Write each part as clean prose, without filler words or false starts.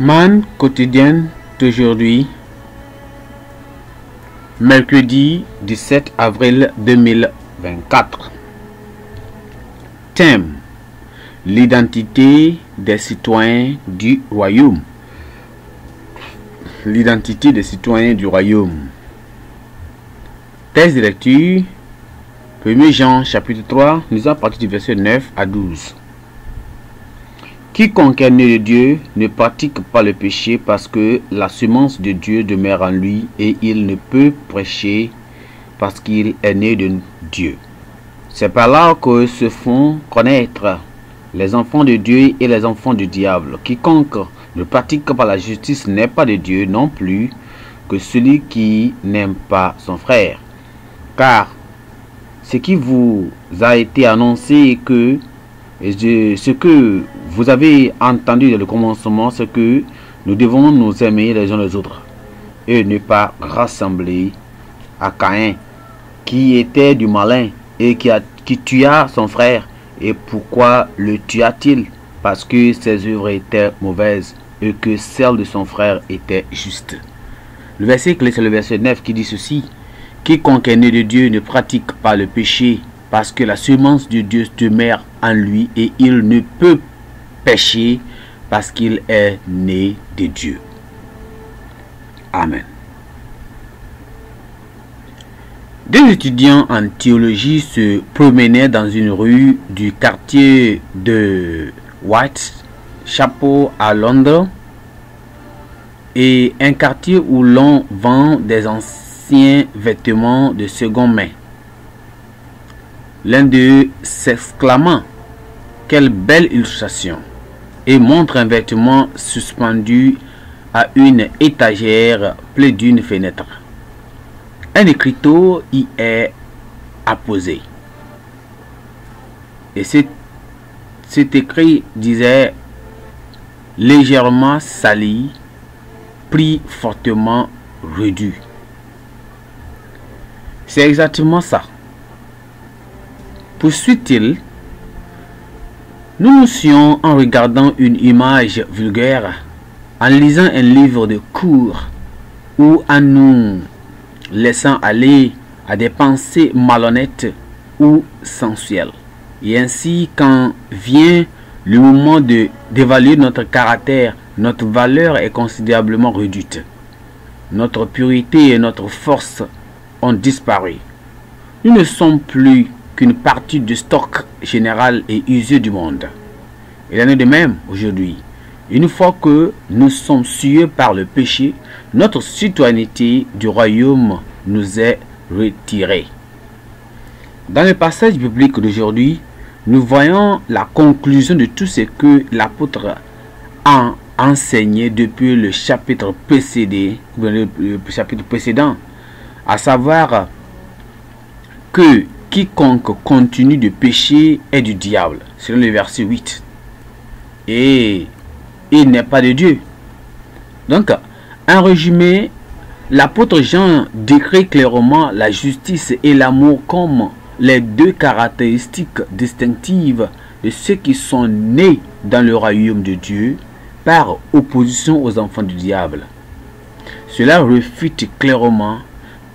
Manne quotidienne d'aujourd'hui, mercredi 17 avril 2024. Thème: l'identité des citoyens du royaume. L'identité des citoyens du royaume. Texte de lecture: 1 Jean chapitre 3, nous à partir du verset 9 à 12. Quiconque est né de Dieu ne pratique pas le péché parce que la semence de Dieu demeure en lui et il ne peut pécher parce qu'il est né de Dieu. C'est par là que se font connaître les enfants de Dieu et les enfants du diable. Quiconque ne pratique pas la justice n'est pas de Dieu non plus que celui qui n'aime pas son frère. Car ce qui vous a été annoncé ce que vous avez entendu dans le commencement, c'est que nous devons nous aimer les uns les autres et ne pas rassembler à Caïn, qui était du malin et qui tua son frère. Et pourquoi le tua-t-il? Parce que ses œuvres étaient mauvaises et que celles de son frère étaient justes. Le verset clé, c'est le verset 9 qui dit ceci: quiconque est né de Dieu ne pratique pas le péché parce que la semence de Dieu demeure en lui et il ne peut pécher parce qu'il est né de Dieu. Amen. Deux étudiants en théologie se promenaient dans une rue du quartier de Whitechapel à Londres, et un quartier où l'on vend des anciens vêtements de seconde main. L'un d'eux s'exclamant: quelle belle illustration! Et montre un vêtement suspendu à une étagère près d'une fenêtre. Un écriteau y est apposé. Et cet écrit disait: légèrement sali, prix fortement réduit. C'est exactement ça. Poursuit-il: nous moussions en regardant une image vulgaire, en lisant un livre de cours ou en nous laissant aller à des pensées malhonnêtes ou sensuelles. Et ainsi, quand vient le moment d'évaluer notre caractère, notre valeur est considérablement réduite. Notre pureté et notre force ont disparu. Nous ne sommes plus qu'une partie du stock général et usé du monde. Il en est de même aujourd'hui. Une fois que nous sommes tués par le péché, notre citoyenneté du royaume nous est retirée. Dans le passage biblique d'aujourd'hui, nous voyons la conclusion de tout ce que l'apôtre a enseigné depuis le chapitre précédent, à savoir que quiconque continue de pécher est du diable, selon le verset 8. Et il n'est pas de Dieu. Donc, en résumé, l'apôtre Jean décrit clairement la justice et l'amour comme les deux caractéristiques distinctives de ceux qui sont nés dans le royaume de Dieu, par opposition aux enfants du diable. Cela réfute clairement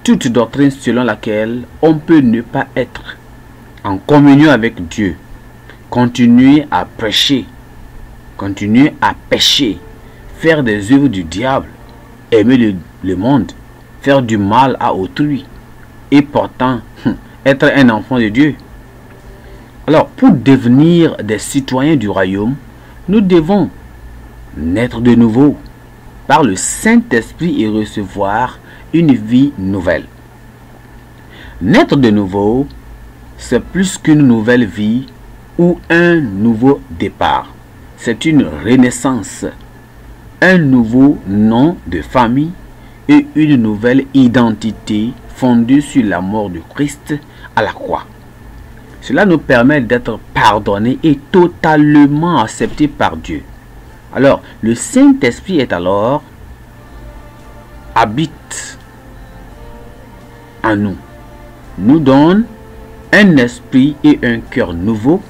toute doctrine selon laquelle on peut ne pas être en communion avec Dieu, continuer à prêcher, continuer à pécher, faire des œuvres du diable, aimer le monde, faire du mal à autrui et pourtant être un enfant de Dieu. Alors, pour devenir des citoyens du royaume, nous devons naître de nouveau par le Saint-Esprit et recevoir une vie nouvelle. Naître de nouveau, c'est plus qu'une nouvelle vie ou un nouveau départ. C'est une renaissance, un nouveau nom de famille et une nouvelle identité fondée sur la mort de Christ à la croix. Cela nous permet d'être pardonnés et totalement acceptés par Dieu. Alors, le Saint-Esprit est alors habite en nous, nous donne un esprit et un cœur nouveau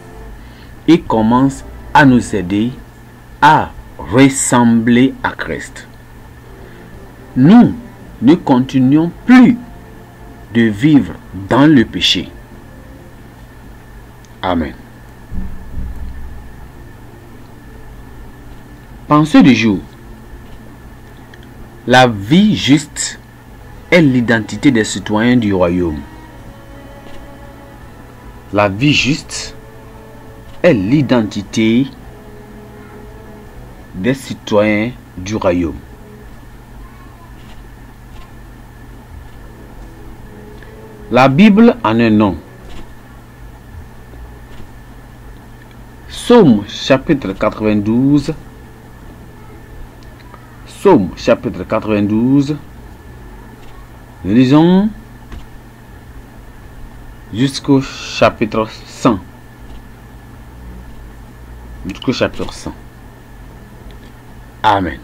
et commence à nous aider à ressembler à Christ. Nous ne continuons plus de vivre dans le péché. Amen. Pensée du jour. La vie juste est l'identité des citoyens du royaume. La vie juste est l'identité des citoyens du royaume. La Bible en un nom. Psaume chapitre 92. Psaume chapitre 92. Nous lisons jusqu'au chapitre 100. Jusqu'au chapitre 100. Amen.